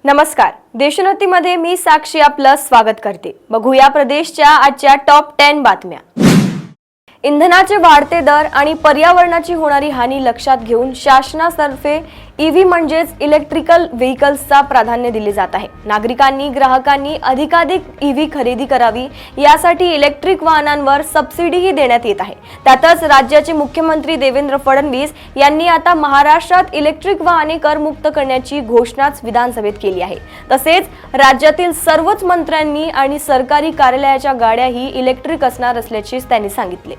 नमस्कार, देशोन्नतीमध्ये मी साक्षी आपलं स्वागत करते। बघूया प्रदेशच्या आजच्या टॉप 10 बातम्या। इंधनाचे वाढते दर आणि पर्यावरणाची होणारी हानी लक्षात घेऊन शासनातर्फे ईव्ही म्हणजेच इलेक्ट्रिकल व्हेइकल्सचा प्राधान्य दिले जात आहे। नागरिकांनी ग्राहकांनी अधिकाधिक ईव्ही खरेदी करावी यासाठी इलेक्ट्रिक वाहनांवर सबसिडीही देण्यात येत आहे। त्यातच राज्याचे मुख्यमंत्री देवेंद्र फडणवीस यांनी आता महाराष्ट्रात इलेक्ट्रिक वाहने करमुक्त करण्याची घोषणाच विधानसभेत केली आहे। तसेच राज्यातील सर्वच मंत्र्यांनी आणि सरकारी कार्यालयाच्या गाड्याही इलेक्ट्रिक असणार असल्याचे त्यांनी सांगितले।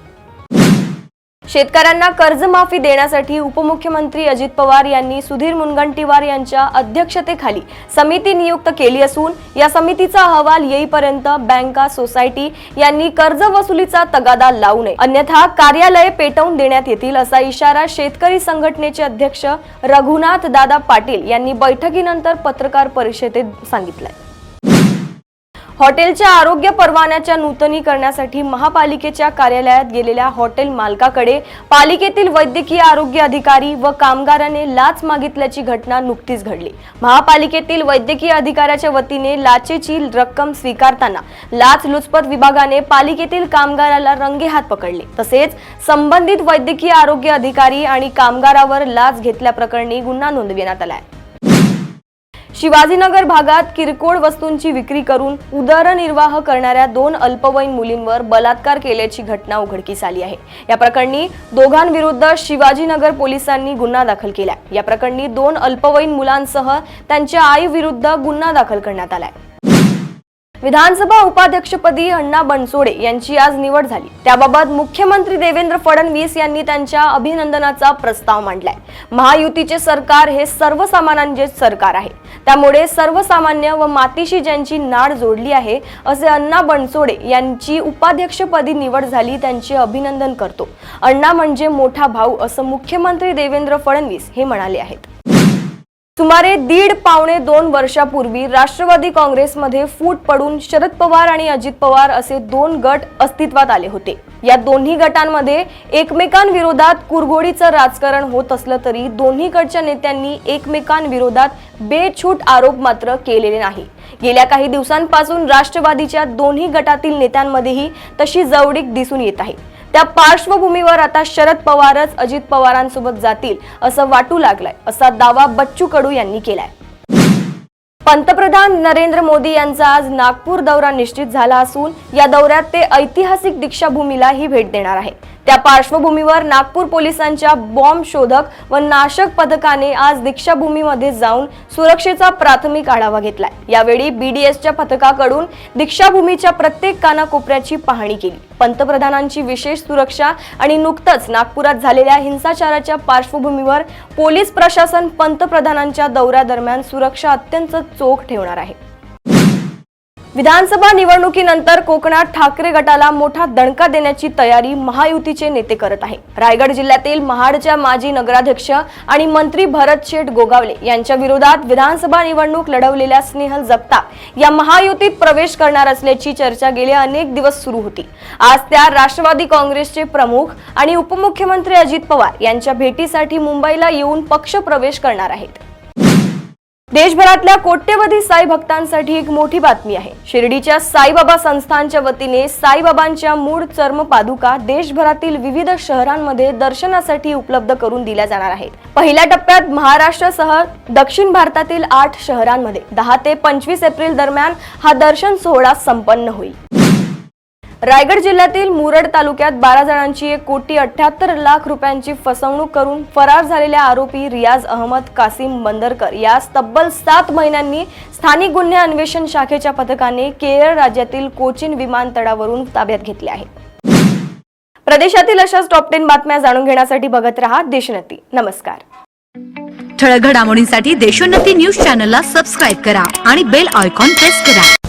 शेतकऱ्यांना कर्जमाफी देण्यासाठी उपमुख्यमंत्री अजित पवार यांनी सुधीर मुनगंटीवार यांच्या अध्यक्षतेखाली समिती नियुक्त केली असून या समितीचा अहवाल येईपर्यंत बँका सोसायटी यांनी कर्ज वसुलीचा तगादा लावू नये, अन्यथा कार्यालये पेटवून देण्यात येतील असा इशारा शेतकरी संघटनेचे अध्यक्ष रघुनाथ दादा पाटील यांनी बैठकीनंतर पत्रकार परिषदेत सांगितले। हॉटेलच्या आरोग्य परवान्याच्या नूतनीकरणासाठी महापालिकेच्या कार्यालयात गेलेल्या हॉटेल मालकाकडे पालिकेतील वैद्यकीय आरोग्य अधिकारी व कामगाराने लाच मागितल्याची घटना नुकतीच घडली। महापालिकेतील वैद्यकीय अधिकाऱ्याच्या वतीने लाचेची रक्कम स्वीकारताना लाचलुचपत विभागाने पालिकेतील कामगाराला रंगेहात पकडले। तसेच संबंधित वैद्यकीय आरोग्य अधिकारी आणि कामगारावर लाच घेतल्याप्रकरणी गुन्हा नोंदविण्यात आला आहे। शिवाजीनगर भागात किरकोळ वस्तूंची विक्री करून उदरनिर्वाह करणाऱ्या 2 अल्पवयीन मुलींवर बलात्कार केल्याची घटना उघडकीस आली आहे। या प्रकरणी दोघांविरुद्ध शिवाजीनगर पोलिसांनी गुन्हा दाखल केला। या प्रकरणी 2 अल्पवयीन मुलांसह त्यांच्या आईविरुद्ध गुन्हा दाखल करण्यात आला आहे। विधानसभा उपाध्यक्षपदी अण्णा बनसोडे यांची आज निवड झाली। त्याबाबत मुख्यमंत्री देवेंद्र फडणवीस यांनी त्यांच्या अभिनंदनाचा प्रस्ताव मांडलाय। महायुतीचे सरकार हे सर्वसामान्यांचे सरकार आहे, त्यामुळे सर्वसामान्य व मातीशी ज्यांची नाळ जोडली आहे असे अण्णा बनसोडे यांची उपाध्यक्षपदी निवड झाली, त्यांचे अभिनंदन करतो। अण्णा म्हणजे मोठा भाऊ असं मुख्यमंत्री देवेंद्र फडणवीस हे म्हणाले आहेत। सुमारे 1.5-2 वर्षापूर्वी राष्ट्रवादी काँग्रेसमध्ये फूट पडून शरद पवार आणि अजित पवार असे 2 गट अस्तित्वात आले होते। या दोन्ही गटांमध्ये एकमेकांविरोधात कुरघोडीचं राजकारण होत असलं तरी दोन्हीकडच्या नेत्यांनी एकमेकांविरोधात बेछूट आरोप मात्र केलेले नाही। गेल्या काही दिवसांपासून राष्ट्रवादीच्या दोन्ही गटातील नेत्यांमध्येही तशी जवळीक दिसून येत आहे। त्या पार्श्वभूमीवर आता शरद पवारच अजित पवारांसोबत जातील असं वाटू लागलंय, असा दावा बच्चू कडू यांनी केलाय। पंतप्रधान नरेंद्र मोदी यांचा आज नागपूर दौरा निश्चित झाला असून या दौऱ्यात ते ऐतिहासिक दीक्षाभूमीलाही भेट देणार आहे। त्या पार्श्वभूमीवर नागपूर पोलिसांच्या बॉम्ब शोधक व नाशक पथकाने आज दीक्षाभूमीमध्ये जाऊन सुरक्षेचा प्राथमिक आढावा घेतलाय। यावेळी बीडीएसच्या पथकाकडून दीक्षाभूमीच्या प्रत्येक कानाकोपऱ्याची पाहणी केली। पंतप्रधानांची विशेष सुरक्षा आणि नुकतंच नागपुरात झालेल्या हिंसाचाराच्या पार्श्वभूमीवर पोलीस प्रशासन पंतप्रधानांच्या दौऱ्यादरम्यान सुरक्षा अत्यंत चोख ठेवणार आहे। विधानसभा निवडणुकीनंतर कोकणात ठाकरे गटाला मोठा दणका देण्याची तयारी महायुतीचे नेते करत आहे। रायगड जिल्ह्यातील महाडच्या माजी नगराध्यक्ष आणि मंत्री भरत शेठ गोगावले यांच्या विरोधात विधानसभा निवडणूक लढवलेल्या स्नेहल जगताप या महायुतीत प्रवेश करणार असल्याची चर्चा गेले अनेक दिवस सुरू होती। आज त्या राष्ट्रवादी काँग्रेसचे प्रमुख आणि उपमुख्यमंत्री अजित पवार यांच्या भेटीसाठी मुंबईला येऊन पक्ष प्रवेश करणार आहेत। देशभरातल्या कोट्यवधी साई भक्तांसाठी एक मोठी बातमी आहे। शिर्डीच्या साईबाबा संस्थानच्या वतीने साईबाबांच्या मूळ चर्म पादुका देशभरातील विविध शहरांमध्ये दर्शनासाठी उपलब्ध करून दिल्या जाणार आहेत। पहिल्या टप्प्यात महाराष्ट्रासह दक्षिण भारतातील 8 शहरांमध्ये 10 ते 25 एप्रिल दरम्यान हा दर्शन सोहळा संपन्न होईल। रायगड जिल्ह्यातील मुरड तालुक्यात 12 जणांची 1,78,00,000 रुपयांची फसवणूक करून फरार झालेल्या आरोपी रियाज अहमद कासिम बंदरकर यास तब्बल 7 महिन्यांनी स्थानिक गुन्हे अन्वेषण शाखेच्या पथकाने केरळ राज्यातील कोचीन विमानतळावरून ताब्यात घेतले आहे। प्रदेशातील अशाच टॉप 10 बातम्या जाणून घेण्यासाठी बघत रहा देशोन्नती। नमस्कार। ठळक घडामोडींसाठी देशोन्नती न्यूज चॅनलला सबस्क्राइब करा आणि बेल आयकॉन प्रेस करा।